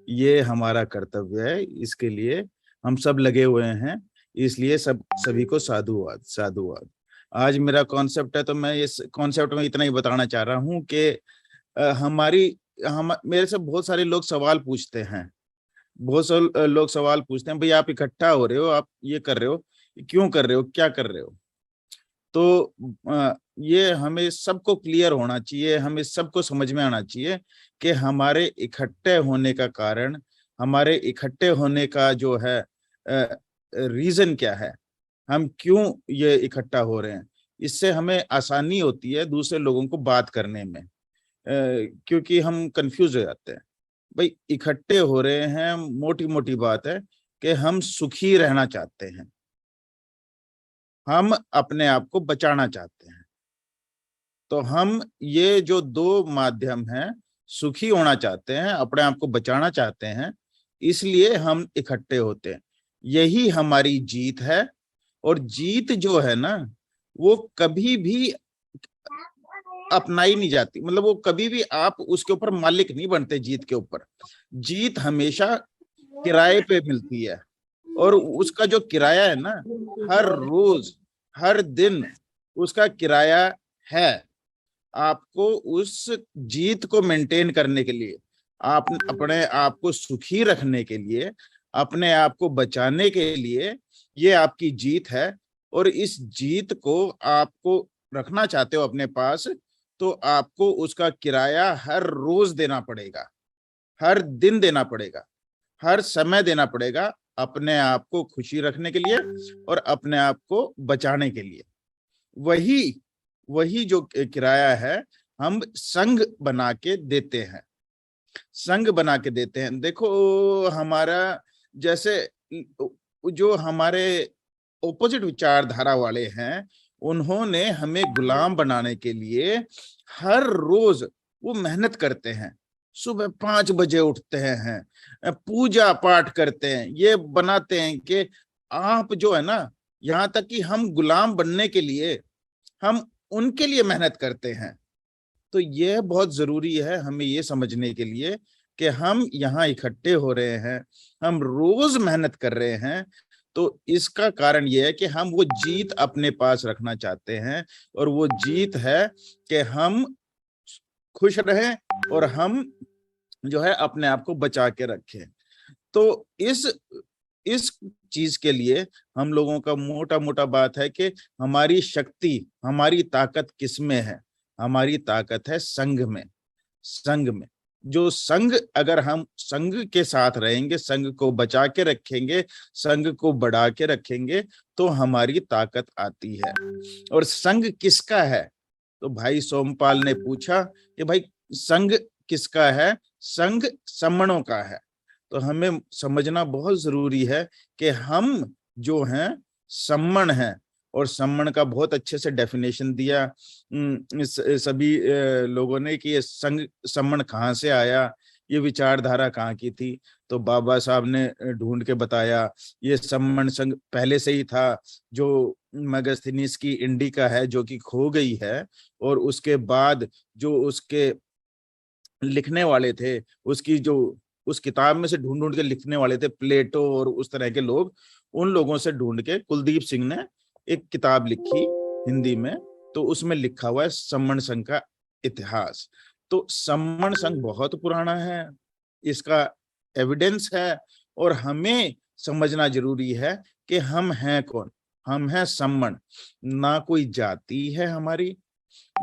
ये हमारा कर्तव्य है, इसके लिए हम सब लगे हुए हैं। इसलिए सभी को साधुवाद साधुवाद। आज मेरा कॉन्सेप्ट है, तो मैं इस कॉन्सेप्ट में इतना ही बताना चाह रहा हूँ कि हमारी हम मेरे से बहुत सारे लोग सवाल पूछते हैं। बहुत सारे लोग सवाल पूछते हैं, भाई आप इकट्ठा हो रहे हो, आप ये कर रहे हो, क्यों कर रहे हो, क्या कर रहे हो? तो ये हमें सबको क्लियर होना चाहिए, हमें सबको समझ में आना चाहिए कि हमारे इकट्ठे होने का कारण, हमारे इकट्ठे होने का जो है रीजन क्या है, हम क्यों ये इकट्ठा हो रहे हैं। इससे हमें आसानी होती है दूसरे लोगों को बात करने में, क्योंकि हम कंफ्यूज हो जाते हैं। भाई इकट्ठे हो रहे हैं, मोटी मोटी बात है कि हम सुखी रहना चाहते हैं, हम अपने आप को बचाना चाहते हैं। तो हम ये जो दो माध्यम हैं, सुखी होना चाहते हैं, अपने आप को बचाना चाहते हैं, इसलिए हम इकट्ठे होते हैं। यही हमारी जीत है। और जीत जो है ना, वो कभी भी अपनाई नहीं जाती, मतलब वो कभी भी आप उसके ऊपर मालिक नहीं बनते जीत के ऊपर। जीत हमेशा किराए पे मिलती है, और उसका जो किराया है ना, हर रोज हर दिन उसका किराया है। आपको उस जीत को मेंटेन करने के लिए, आप अपने आप को सुखी रखने के लिए, अपने आप को बचाने के लिए, ये आपकी जीत है। और इस जीत को आपको रखना चाहते हो अपने पास, तो आपको उसका किराया हर रोज देना पड़ेगा, हर दिन देना पड़ेगा, हर समय देना पड़ेगा, अपने आप को खुशी रखने के लिए और अपने आप को बचाने के लिए। वही वही जो किराया है, हम संघ बना के देते हैं, संघ बना के देते हैं। देखो हमारा, जैसे जो हमारे ओपोजिट विचारधारा वाले हैं, उन्होंने हमें गुलाम बनाने के लिए हर रोज वो मेहनत करते हैं। सुबह 5 बजे उठते हैं, पूजा पाठ करते हैं, ये बनाते हैं कि आप जो है ना, यहाँ तक कि हम गुलाम बनने के लिए हम उनके लिए मेहनत करते हैं। तो यह बहुत जरूरी है हमें ये समझने के लिए कि हम यहाँ इकट्ठे हो रहे हैं, हम रोज मेहनत कर रहे हैं। तो इसका कारण यह है कि हम वो जीत अपने पास रखना चाहते हैं, और वो जीत है कि हम खुश रहें और हम जो है अपने आप को बचा के रखें। तो इस चीज के लिए हम लोगों का मोटा मोटा बात है कि हमारी शक्ति, हमारी ताकत किसमें है? हमारी ताकत है संघ में। संघ में, जो संघ, अगर हम संघ के साथ रहेंगे, संघ को बचा के रखेंगे, संघ को बढ़ा के रखेंगे, तो हमारी ताकत आती है। और संघ किसका है? तो भाई सोमपाल ने पूछा कि भाई संघ किसका है? संघ सम्मणों का है। तो हमें समझना बहुत जरूरी है कि हम जो हैं सम्मण हैं। और सम्मण का बहुत अच्छे से डेफिनेशन दिया सभी लोगों ने कि ये संघ सम्मण कहाँ से आया, ये विचारधारा कहाँ की थी। तो बाबा साहब ने ढूंढ के बताया, ये सम्मण संघ पहले से ही था, जो मगस्थनीस की इंडिका है, जो कि खो गई है। और उसके बाद जो उसके लिखने वाले थे, उसकी जो उस किताब में से ढूंढ ढूंढ के लिखने वाले थे, प्लेटो और उस तरह के लोग, उन लोगों से ढूंढ के कुलदीप सिंह ने एक किताब लिखी हिंदी में। तो उसमें लिखा हुआ है सम्मण संघ का इतिहास। तो सम्मण संघ बहुत पुराना है, इसका एविडेंस है। और हमें समझना जरूरी है कि हम हैं कौन। हम हैं सम्मण। ना कोई जाति है हमारी,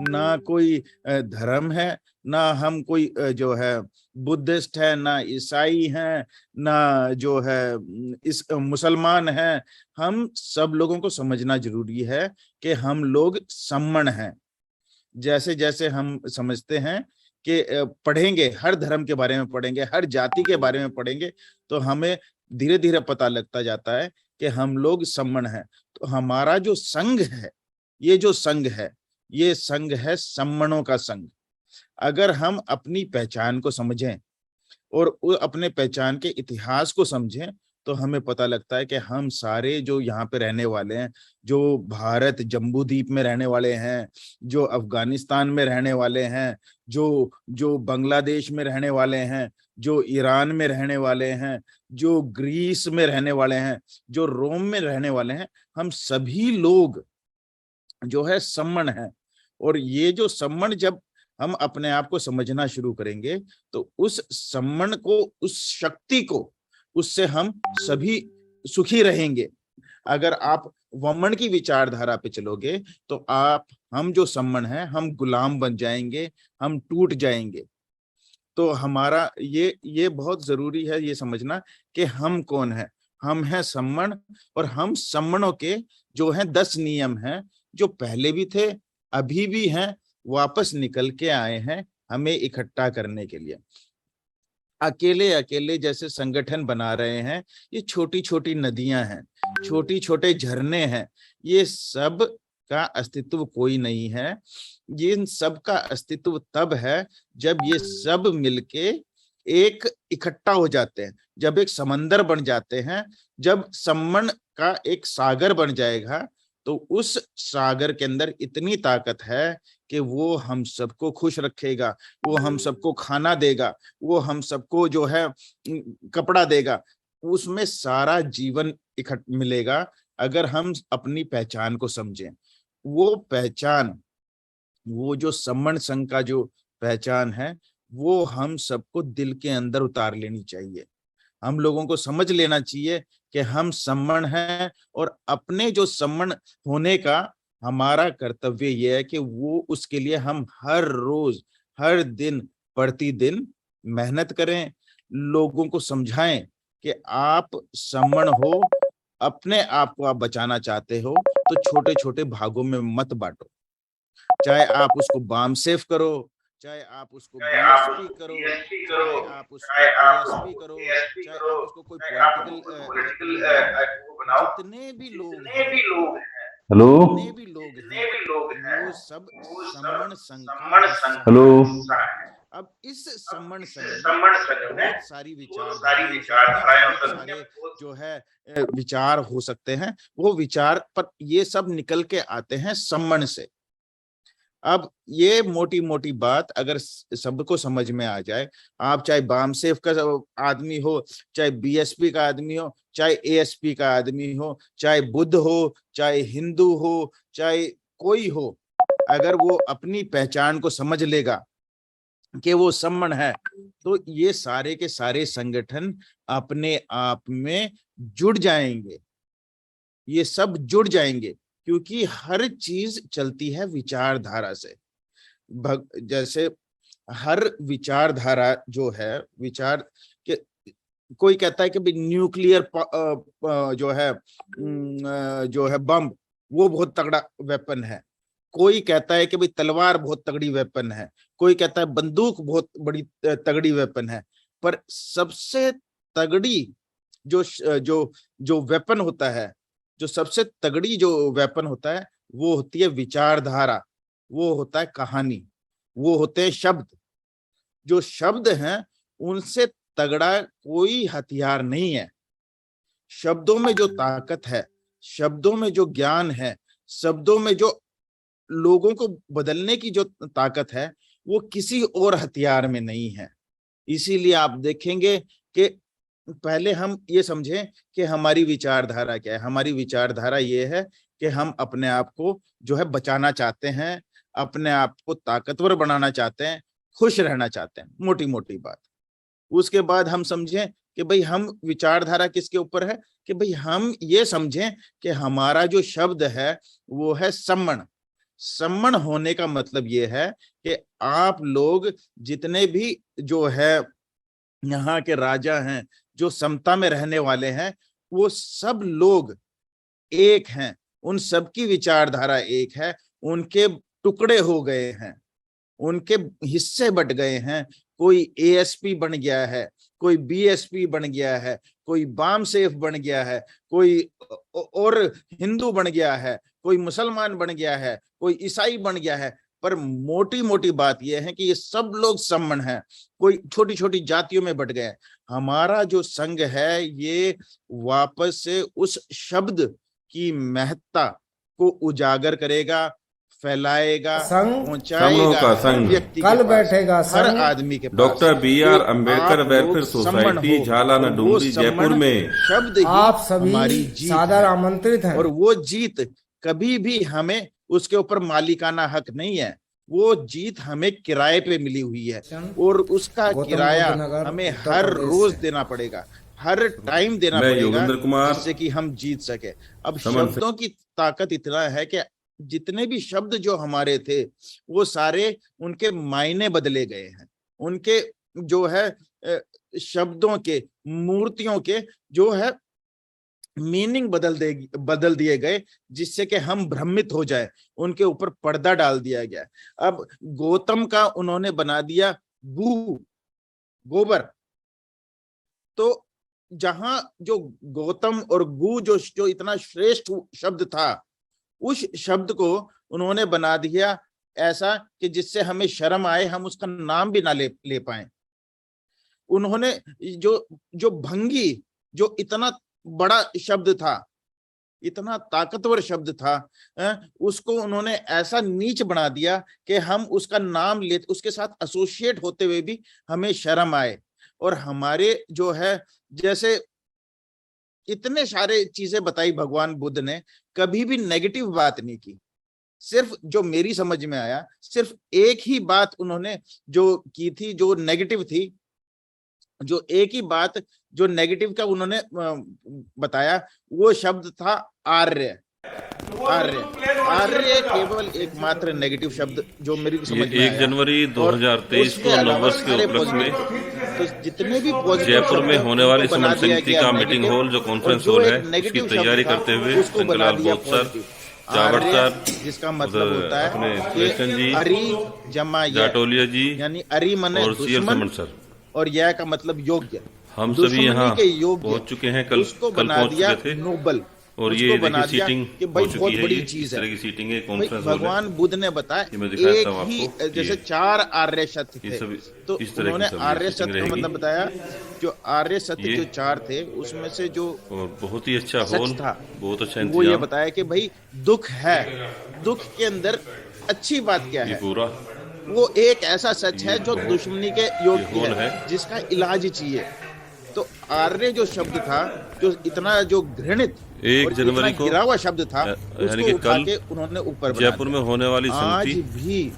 ना कोई धर्म है, ना हम कोई जो है बुद्धिस्ट है, ना ईसाई हैं, ना जो है इस मुसलमान हैं। हम सब लोगों को समझना जरूरी है कि हम लोग सम्मण हैं। जैसे जैसे हम समझते हैं कि पढ़ेंगे, हर धर्म के बारे में पढ़ेंगे, हर जाति के बारे में पढ़ेंगे, तो हमें धीरे धीरे पता लगता जाता है कि हम लोग सम्मण हैं। तो हमारा जो संघ है, ये जो संघ है, ये संघ है सम्मणों का संघ। अगर हम अपनी पहचान को समझें और अपने पहचान के इतिहास को समझें, तो हमें पता लगता है कि हम सारे जो यहाँ पे रहने वाले हैं, जो भारत जम्बू द्वीप में रहने वाले हैं, जो अफगानिस्तान में रहने वाले हैं, जो जो बांग्लादेश में रहने वाले हैं, जो ईरान में रहने वाले हैं, जो ग्रीस में रहने वाले हैं, जो रोम में रहने वाले हैं, हम सभी लोग जो है सम्मण है। और ये जो सम्मण, जब हम अपने आप को समझना शुरू करेंगे तो उस सम्मण को, उस शक्ति को, उससे हम सभी सुखी रहेंगे। अगर आप वमन की विचारधारा पे चलोगे तो हम जो सम्मण है, हम गुलाम बन जाएंगे, हम टूट जाएंगे। तो हमारा ये बहुत जरूरी है ये समझना कि हम कौन है। हम हैं सम्मण, और हम सम्मणों के जो हैं 10 नियम हैं, जो पहले भी थे, अभी भी हैं, वापस निकल के आए हैं हमें इकट्ठा करने के लिए। अकेले अकेले जैसे संगठन बना रहे हैं, ये छोटी छोटी नदियां हैं, छोटी छोटे झरने हैं, ये सब का अस्तित्व कोई नहीं है। ये इन सब का अस्तित्व तब है जब ये सब मिलके एक इकट्ठा हो जाते हैं, जब एक समंदर बन जाते हैं, जब सम्मण का एक सागर बन जाएगा, तो उस सागर के अंदर इतनी ताकत है कि वो हम सबको खुश रखेगा, वो हम सबको खाना देगा, वो हम सबको जो है कपड़ा देगा। उसमें सारा जीवन इकट्ठ मिलेगा अगर हम अपनी पहचान को समझें। वो पहचान, वो जो सम्मण संघ का जो पहचान है, वो हम सबको दिल के अंदर उतार लेनी चाहिए। हम लोगों को समझ लेना चाहिए कि हम सम्मण हैं, और अपने जो सम्मण होने का हमारा कर्तव्य यह है कि वो उसके लिए हम हर रोज, हर दिन, प्रतिदिन मेहनत करें, लोगों को समझाएं कि आप सम्मण हो, अपने आप को आप बचाना चाहते हो तो छोटे छोटे भागों में मत बांटो। चाहे आप उसको बाम सेफ करो, चाहे आप उसको बीएसपी करो, चाहे आप उसको एएसपी करो, चाहे आप उसको कोई पॉलिटिकल वेपन में बनाओ। जितने भी लोग हैं, हेलो जितने भी लोग हैं, वो सब सम्मण संघ का हिस्सा हेलो। है। अब इस सम्मण संघ में बहुत सारी विचारधाराएं हो सकती हैं, बहुत सारे जो है विचार हो सकते हैं, वो विचार पर ये सब निकल के आते हैं सम्मण से। अब ये मोटी मोटी बात अगर सबको समझ में आ जाए, आप चाहे बामसेफ का आदमी हो, चाहे बीएसपी का आदमी हो, चाहे एएसपी का आदमी हो, चाहे बुद्ध हो, चाहे हिंदू हो, चाहे कोई हो, अगर वो अपनी पहचान को समझ लेगा कि वो सम्मण है, तो ये सारे के सारे संगठन अपने आप में जुड़ जाएंगे। ये सब जुड़ जाएंगे, क्योंकि हर चीज चलती है विचारधारा से। जैसे हर विचारधारा जो है, विचार के, कोई कहता है कि भाई न्यूक्लियर जो है बम, वो बहुत तगड़ा वेपन है। कोई कहता है कि भाई तलवार बहुत तगड़ी वेपन है। कोई कहता है बंदूक बहुत बड़ी तगड़ी वेपन है। पर सबसे तगड़ी जो जो जो वेपन होता है, जो सबसे तगड़ी जो वेपन होता है, वो होती है विचारधारा, वो होता है कहानी, वो होते हैं शब्द। जो शब्द हैं, उनसे तगड़ा कोई हथियार नहीं है। शब्दों में जो ताकत है, शब्दों में जो ज्ञान है, शब्दों में जो लोगों को बदलने की जो ताकत है, वो किसी और हथियार में नहीं है। इसीलिए आप देखेंगे कि पहले हम ये समझें कि हमारी विचारधारा क्या है। हमारी विचारधारा ये है कि हम अपने आप को जो है बचाना चाहते हैं, अपने आप को ताकतवर बनाना चाहते हैं, खुश रहना चाहते हैं, मोटी मोटी बात। उसके बाद हम समझें कि भाई हम विचारधारा किसके ऊपर है, कि भाई हम ये समझें कि हमारा जो शब्द है वो है सम्मण। सम्मण होने का मतलब ये है कि आप लोग जितने भी जो है यहाँ के राजा हैं, जो समता में रहने वाले हैं, वो सब लोग एक हैं। उन सबकी विचारधारा एक है। उनके टुकड़े हो गए हैं, उनके हिस्से बट गए हैं। कोई एएसपी बन गया है, कोई बीएसपी बन गया है, कोई बाम सेफ बन गया है, कोई और हिंदू बन गया है, कोई मुसलमान बन गया है, कोई ईसाई बन गया है। पर मोटी मोटी बात यह है कि ये सब लोग सम्मन है, कोई छोटी छोटी जातियों में बट गए। हमारा जो संघ है ये वापस से उस शब्द की महत्ता को उजागर करेगा, फैलाएगा, संघ पहुंचाएगा का हर संघ व्यक्ति कल के पास, बैठेगा हर संघ आदमी के पास। Doctor B R. तो अंबेडकर आप वेलफेयर लोग सम्मन सोसाइटी हो, झालाना और वो डुमरी जयपुर सम्मन में शब्द ही आप सभी हमारी जीत सादर है। आमंत्रित हैं। और वो जीत कभी भी हमें उसके ऊपर मालिकाना हक नहीं है, वो जीत हमें किराए पे मिली हुई है, और उसका गौतम किराया बुद्ध नगर, हमें उत्तर हर प्रदेश रोज से। देना पड़ेगा, हर टाइम देना मैं पड़ेगा, योगेंद्र कुमार जिससे कि हम जीत सके। अब समन शब्दों की ताकत इतना है कि जितने भी शब्द जो हमारे थे वो सारे उनके मायने बदले गए हैं, उनके जो है शब्दों के, मूर्तियों के जो है मीनिंग बदल दिए गए, जिससे कि हम भ्रमित हो जाए, उनके ऊपर पर्दा डाल दिया गया। अब गौतम का उन्होंने बना दिया गू, गोबर। तो जहां जो गौतम और गू जो इतना श्रेष्ठ शब्द था, उस शब्द को उन्होंने बना दिया ऐसा कि जिससे हमें शर्म आए, हम उसका नाम भी ना ले पाए। उन्होंने जो जो भंगी, जो इतना बड़ा शब्द था, इतना ताकतवर शब्द था, उसको उन्होंने ऐसा नीच बना दिया कि हम उसका नाम ले, उसके साथ एसोसिएट होते हुए भी हमें शर्म आए। और हमारे जो है, जैसे इतने सारे चीजें बताई भगवान बुद्ध ने, कभी भी नेगेटिव बात नहीं की। सिर्फ जो मेरी समझ में आया, सिर्फ एक ही बात उन्होंने जो की थी जो नेगेटिव थी, जो एक ही बात जो नेगेटिव का उन्होंने बताया, वो शब्द था आर्य। आर्य, आर्य केवल एकमात्र नेगेटिव शब्द जो मेरी समझ में 1 आया। जनवरी 2023 को नववर्ष के उपलक्ष्य में तो जितने भी पॉजिटिव जयपुर में होने वाली बना समन दिया समिति गया का मीटिंग नेगेटिव, हॉल जो और कॉन्फ्रेंस जो हॉल एक है, उसकी नेगेटिव तैयारी शब्द था, करते हुए उसको बना शंकरलाल दिया बोथ सर, पॉजिटिव। चावड़ आर्य सर, जिसका मतलब होता है अपने कि सुरेशन जी, अरि जमा य, जाटोलिया जी यानी अरि मने और सीएल दुश्मन, समन सर, और यह का मतलब योग्य, हम सभी दुश्मनी यहाँ के योग्य, पहुंच चुके हैं। कल उसको कल बना पहुंच दिया चुके थे, नोबल, और उसको ये बना देखिए दिया सीटिंग कि हो भाई चुकी बहुत है। बड़ी ये चीज इस है। तरह की सीटिंग है, भाई कॉन्फ्रेंस हॉल भगवान है। बुद्ध ने बताया ये मैं दिखाया एक था ही, आपको, जैसे 4 आर्य सत्य ये थे, सब तो इस तरह उन्होंने की सब आर्य ये सीटिंग सत्य का रहेगी। मतलब बताया, जो आर्य सत्य ये जो 4 थे उसमें से जो और बहुत ही अच्छा सच हॉल, था, बहुत अच्छा वो ये इंतजाम। बताया कि भाई दुख है, दुख के अंदर अच्छी बात क्या ये है, पूरा वो एक ऐसा सच है जो बहुत- दुश्मनी के योग ये की हॉल है, है। जिसका इलाज चाहिए। तो आर्य जो शब्द था, जो इतना जो घृणित 1 और इतना जनवरी को गिरा हुआ शब्द था, यानी उसको कि उठा कल के उन्होंने ऊपर बना जयपुर दिया। में होने वाली आज समिति भी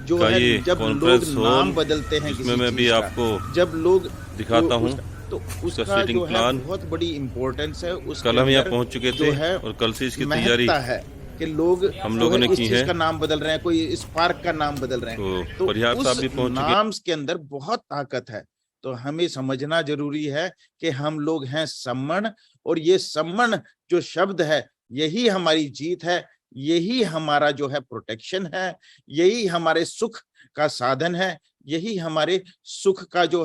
जो का है, ये जब लोग कॉन्फ्रेंस हॉल, नाम बदलते हैं जिसमें किसी मैं भी चीज का, आपको जब लोग दिखाता हूँ तो उसका उसका सीटिंग जो है प्लान। बहुत बड़ी इंपॉर्टेंस है। उसके कल हम यहाँ अंदर पहुंच चुके जो थे है और कल से इसकी तैयारी महत्ता है कि लोग हम जो लोगों है ने इस की चीज है। का नाम बदल रहे हैं, कोई इस पार्क का नाम बदल रहे हैं, तो परिहार उस साहब भी पहुंच चुके नाम के अंदर बहुत ताकत है। तो हमें समझना जरूरी है कि हम लोग हैं सम्मन, और ये सम्मन जो शब्द है, यही हमारी जीत है, यही हमारा जो है प्रोटेक्शन है, यही हमारे सुख का साधन है, यही हमारे सुख का जो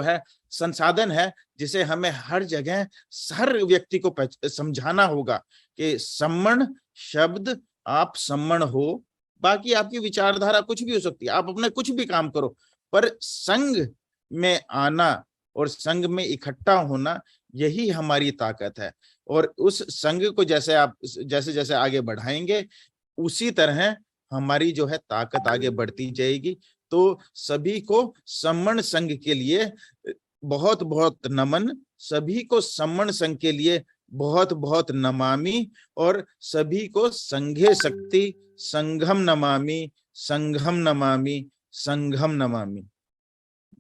है संसाधन है, जिसे हमें हर जगह हर व्यक्ति को समझाना होगा कि सम्मन शब्द, आप सम्मन हो, बाकी आपकी विचारधारा कुछ भी हो सकती है, आप अपने कुछ भी काम करो, पर संघ में आना और संघ में इकट्ठा होना, यही हमारी ताकत है। और उस संघ को जैसे आप जैसे जैसे आगे बढ़ाएंगे, उसी तरह हमारी जो है ताकत आगे बढ़ती जाएगी। तो सभी को सम्मन संघ के लिए बहुत बहुत नमन, सभी को सम्मन संघ के लिए बहुत बहुत नमामि, और सभी को संघे शक्ति संघम नमामि, संघम नमामि, संघम नमामि।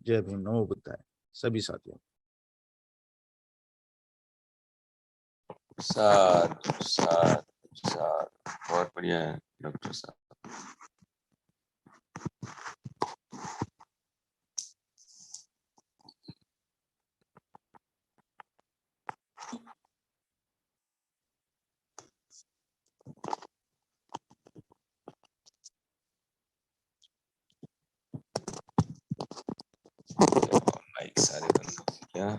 जय भीम, नमो बुद्धाय सभी साथियों। साधु साधु साधु, बहुत बढ़िया है डॉक्टर साहब। माइक सारे बंद हो गए क्या?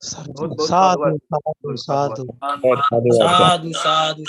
बहुत बहुत साधुवाद। साधु साधु साधु साधु